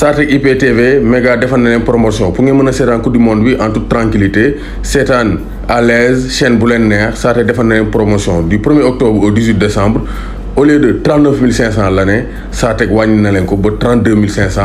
Sartek IPTV méga defal na leen promotion pour ngeen mën a seetaan coupe du monde bi en toute tranquillité seetaan à l'aise chaîne bu leen neex Sartek defal na leen promotion du 1er octobre au 18 décembre au lieu de 39 500 l'année Sartek wàññi na leen ko ba 32 500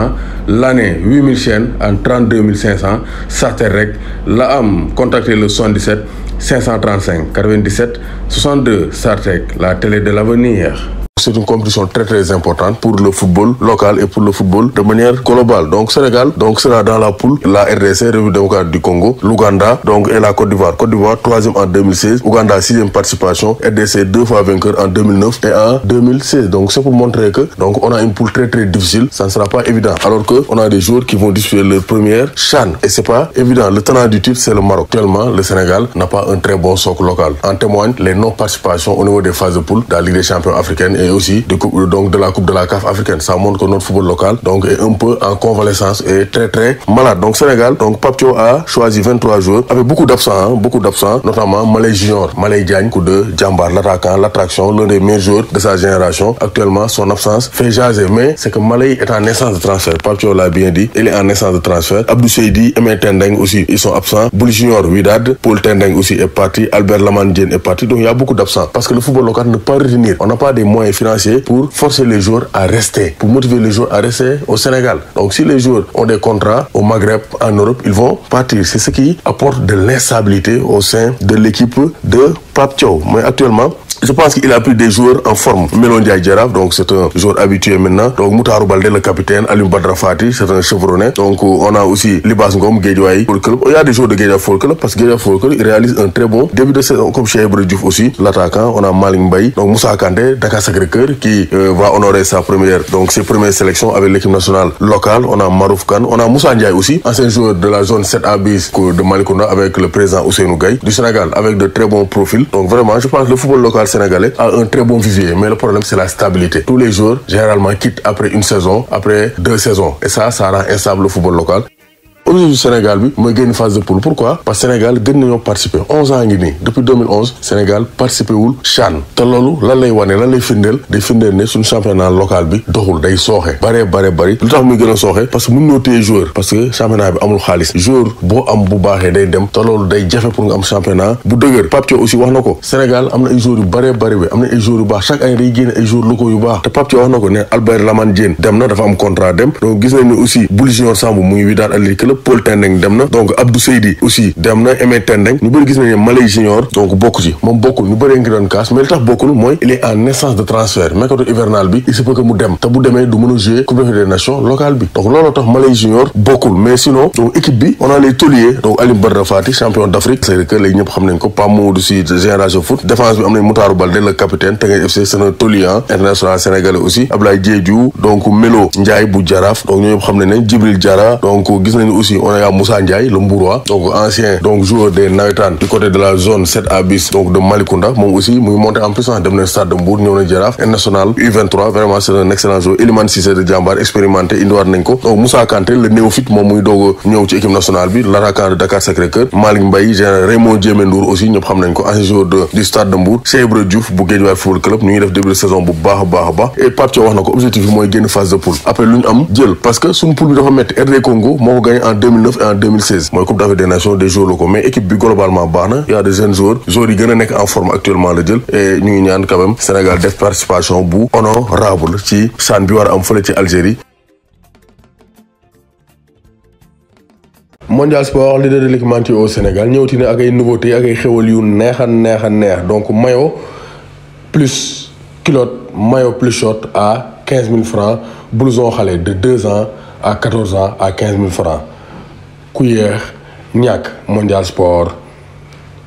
l'année 8000 chaînes en 32 500 Sartek rek la am contacter le 77 535 97 62 Sartek la télé de l'avenir. C'est une compétition très très importante pour le football local et pour le football de manière globale. Donc Sénégal sera dans la poule, la RDC, République démocratique du Congo, l'Ouganda et la Côte d'Ivoire. Côte d'Ivoire 3e en 2016, Ouganda 6e participation, RDC 2 fois vainqueur en 2009 et en 2016. Donc c'est pour montrer que on a une poule très très difficile, ça ne sera pas évident. Alors que on a des joueurs qui vont disputer leur première CHAN et c'est pas évident. Le tenant du titre c'est le Maroc. Actuellement le Sénégal n'a pas un très bon socle local. En témoignent les non-participations au niveau des phases de poule dans la Ligue des champions africaine et aussi de la coupe de la CAF africaine. Ça montre que notre football local est un peu en convalescence et très très malade. Donc Sénégal, Pape Thiaw a choisi 23 joueurs avec beaucoup d'absents, notamment Malay Junior, Malay Diagne, coup de Djambar, l'attaquant, l'attraction, l'un des meilleurs joueurs de sa génération. Actuellement, son absence fait jaser, mais c'est que Malay est en naissance de transfert. Pape Thiaw l'a bien dit, il est en naissance de transfert. Abdou Seydi, Aimé Tendeng aussi, ils sont absents. Bouli Junior, Widad, Paul Tendeng aussi est parti, Albert Lamandien est parti. Donc il y a beaucoup d'absents parce que le football local ne peut pas retenir. On n'a pas des moyens financiers pour forcer les joueurs à rester, pour motiver les joueurs à rester au Sénégal. Donc si les joueurs ont des contrats au Maghreb, en Europe, ils vont partir. C'est ce qui apporte de l'instabilité au sein de l'équipe de Pape Thiaw. Mais actuellement, je pense qu'il a pris des joueurs en forme. Melon Ndiaye Djaraf, donc c'est un joueur habitué maintenant. Donc Moutarou Baldé, le capitaine, Alioune Badara Fati, c'est un chevronné. Donc on a aussi Libas Ngom, Guédiawaye Football Club. Il y a des joueurs de Guédiawaye Football Club parce que Guédiawaye Football Club, il réalise un très bon début de saison. Comme Cheikh Ibra Diouf aussi, l'attaquant. On a Malick Mbaye, donc Moussa Kandé, Dakar Sacré-Cœur, qui va honorer ses premières sélections avec l'équipe nationale locale. On a Marouf Kane, on a Moussa Ndiaye aussi, ancien joueur de la zone 7A bis de Malicounda avec le président Ousseynou Gaye du Sénégal, avec de très bons profils. Donc vraiment, je pense que le football local sénégalais a un très bon vivier, mais le problème c'est la stabilité. Tous les joueurs généralement quittent après une saison, après 2 saisons, et ça rend instable le football local. Aujourd'hui du Sénégal bi mooy génn phase de poule. Pourquoi? Parce que Sénégal gën nañoo participer 11 ans ngi nii depuis 2011 Sénégal participé wul CHAN te loolu lan lay wane lan lay firndeel day firndeel ne suñu championnat local bi doxul day sooxe bari lu tax muy gën a sooxe parce que mën noo téye joueur parce que championnat bi amul xaalis joueur boo am bu baaxee day dem te loolu day jafe pour nga am championnat bu dëgër. Pape Thiaw aussi wax na ko Sénégal am na ay joueurs yu bari bi am na ay joueurs yu baax chaque année day génne ay joueurs locaux yu baax te Pape Thiaw wax na ko ne Albert Lamandien dem na dafa am contrat dem donc gis nañ ne aussi Bouli Junior Sambou mu ngi Wydad Club Paul Tendeng dem na donc Abdou Seydi aussi dem na Aimé Tendeng ñu bëri gis nañ ne Malay Junior donc bokku ci moom bokkul ñu bëree ngi doon kaas mais li tax bokkul mooy il est en naissance de transfert mercato hivernal bi il se peut que mu dem te bu demee du mën a jouer Coupe d'Afrique des Nations locale bi donc looloo tax Malay Junior bokkul mais sinon donc équipe bi on a les tauliers donc Alioune Badara Fati champion d'Afrique c'est que léegi ñëpp xam nañ ko Pape Mamadou Sy génération foot défense bi am nañ Moutarou Baldé le capitaine Teungueth FC c'est un taulier international sénégalais aussi Ablaye Diédhiou donc Melo Ndiaye bu Jaraaf donc ñoo ñëpp xam nañ ne Djibril Diarra donc gis nañ aussi on a Moussa Ndiaye le Mbourois donc ancien donc joueur des nawetaan du côté de la zone 7A bis donc de Malicounda moom aussi muy monté en puissance dem na stade de Mbour ñëw na Jaraaf international U23 vraiment c'est un excellent joueur Elimane Cissé de Jambar expérimenté indiwaat nañ ko donc Moussa Kanté le néophyte moom muy doog a ñëw ci équipe nationale bi l'attaquant de Dakar Sacré-Cœur Malick Mbaye Raymond Diémé Ndour aussi ñëpp xam nañ ko ancien joueur du stade de Mbour Cheikh Ibra Diouf bu Guédiawaye Football Club ñu ngi def début de saison bu baax a baax et Pape Thiaw wax na ko objectif bi mooy génn phase de poule après lu ñu am jël parce que suñu poule bi dafa métti RD Congo moo ko gagné en 2009 et en 2016 mooy Coupe d'Afrique des Nations des joueurs locaux mais équipe bi globalement baax na y a des jeunes joueurs yi gën a nekk en forme actuellement la jël et ñu ngi ñaan quand même Sénégal def participation bu honorable ci CHAN bi war a am fële ci Algérie. Mondial Sport leader de l'équipementier au Sénégal ñëwati na ak ay nouveautés ak ay xewal yu neex donc maillot plus culotte maillot plus short à 15 000 francs blouson xale de 2 ans à 14 ans à 15 000 francs ku yéex ñàkk Mondial Sport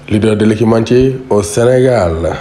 leader de l'équipementier au Sénégal.